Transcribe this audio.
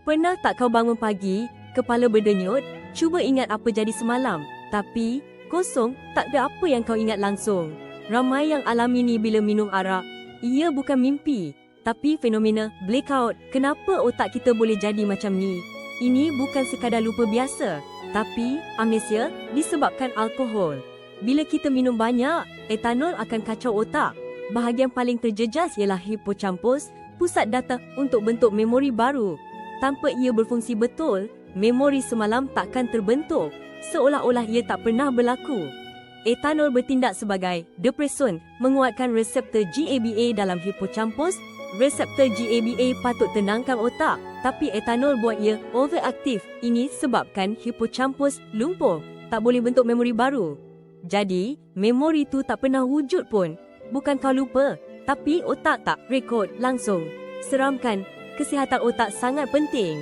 Pernah tak kau bangun pagi, kepala berdenyut, cuba ingat apa jadi semalam, tapi kosong, tak ada apa yang kau ingat langsung. Ramai yang alami ni bila minum arak. Ia bukan mimpi, tapi fenomena blackout. Kenapa otak kita boleh jadi macam ni? Ini bukan sekadar lupa biasa, tapi amnesia disebabkan alkohol. Bila kita minum banyak, etanol akan kacau otak. Bahagian paling terjejas ialah hippocampus, pusat data untuk bentuk memori baru. Tanpa ia berfungsi betul, memori semalam takkan terbentuk, seolah-olah ia tak pernah berlaku. Etanol bertindak sebagai depreson, menguatkan reseptor GABA dalam hippocampus. Reseptor GABA patut tenangkan otak, tapi etanol buat ia overaktif. Ini sebabkan hippocampus lumpuh, tak boleh bentuk memori baru. Jadi, memori tu tak pernah wujud pun. Bukan kau lupa, tapi otak tak rekod langsung. Seram kan? Kesihatan otak sangat penting.